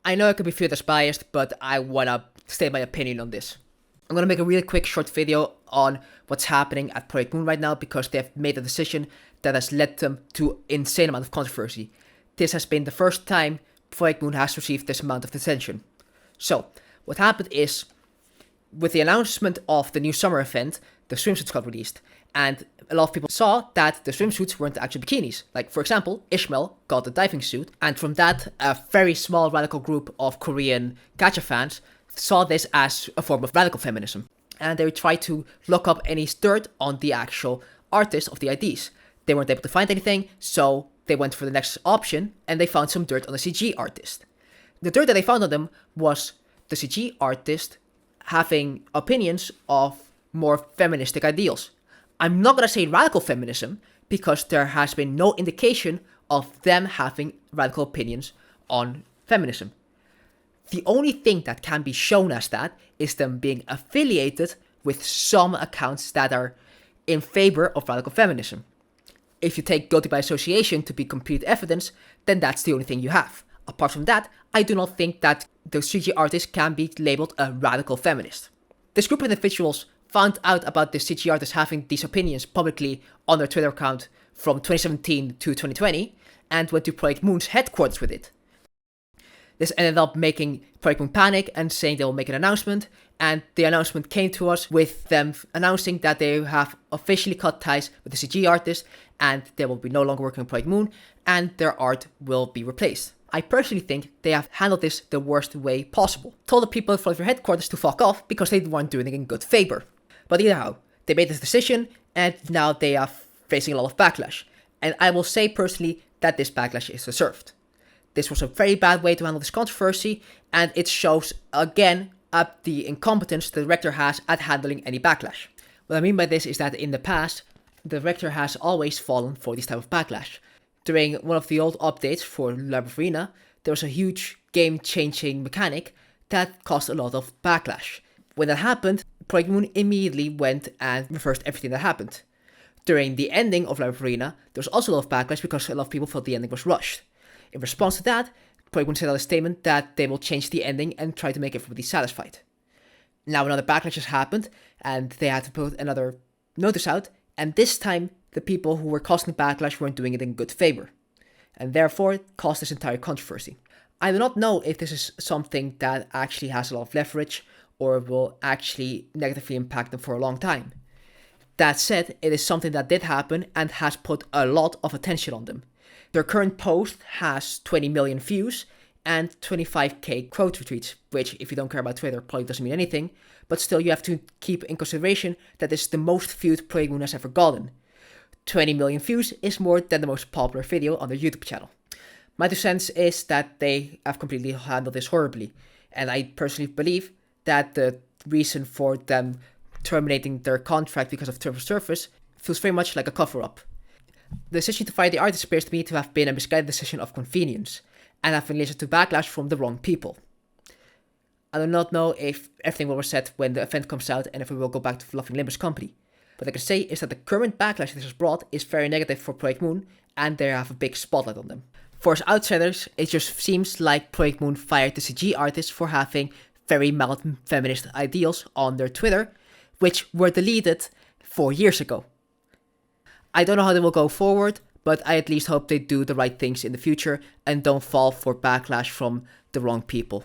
I know I could be viewed as biased, but I wanna state my opinion on this. I'm gonna make a really quick short video on what's happening at Project Moon right now because they've made a decision that has led them to insane amount of controversy. This has been the first time Project Moon has received this amount of attention. So, what happened is, with the announcement of the new summer event, the swimsuits got released, and a lot of people saw that the swimsuits weren't actually bikinis. Like, for example, Ishmael got a diving suit, and from that, a very small radical group of Korean gacha fans saw this as a form of radical feminism. And they tried to look up any dirt on the actual artist of the IDs. They weren't able to find anything, so they went for the next option, and they found some dirt on the CG artist. The dirt that they found on them was the CG artist having opinions of more feministic ideals. I'm not gonna say radical feminism, because there has been no indication of them having radical opinions on feminism. The only thing that can be shown as that is them being affiliated with some accounts that are in favor of radical feminism. If you take guilty by association to be complete evidence, then that's the only thing you have. Apart from that, I do not think that the CG artist can be labeled a radical feminist. This group of individuals found out about the CG artist having these opinions publicly on their Twitter account from 2017 to 2020 and went to Project Moon's headquarters with it. This ended up making Project Moon panic and saying they will make an announcement, and the announcement came to us with them announcing that they have officially cut ties with the CG artist and they will be no longer working on Project Moon and their art will be replaced. I personally think they have handled this the worst way possible. Told the people from their headquarters to fuck off because they weren't doing it in good favor. But either how, they made this decision and now they are facing a lot of backlash. And I will say personally that this backlash is deserved. This was a very bad way to handle this controversy, and it shows again up the incompetence the director has at handling any backlash. What I mean by this is that in the past, the director has always fallen for this type of backlash. During one of the old updates for Limbus Arena, there was a huge game-changing mechanic that caused a lot of backlash. When that happened, Project Moon immediately went and reversed everything that happened. During the ending of Limbus Arena, there was also a lot of backlash because a lot of people thought the ending was rushed. In response to that, Project Moon sent out a statement that they will change the ending and try to make everybody satisfied. Now another backlash has happened, and they had to put another notice out, and this time the people who were causing the backlash weren't doing it in good favor, and therefore it caused this entire controversy. I do not know if this is something that actually has a lot of leverage, or will actually negatively impact them for a long time. That said, it is something that did happen and has put a lot of attention on them. Their current post has 20 million views and 25k quote retweets, which if you don't care about Twitter probably doesn't mean anything, but still you have to keep in consideration that this is the most viewed Project Moon has ever gotten. 20 million views is more than the most popular video on their YouTube channel. My 2 cents is that they have completely handled this horribly, and I personally believe that the reason for them terminating their contract because of terms of service feels very much like a cover-up. The decision to fire the artist appears to me to have been a misguided decision of convenience, and have been listened to backlash from the wrong people. I do not know if everything will reset when the event comes out and if we will go back to loving Limbus Company. What I can say is that the current backlash this has brought is very negative for Project Moon, and they have a big spotlight on them. For us outsiders, it just seems like Project Moon fired the CG artists for having very mild feminist ideals on their Twitter, which were deleted 4 years ago. I don't know how they will go forward, but I at least hope they do the right things in the future and don't fall for backlash from the wrong people.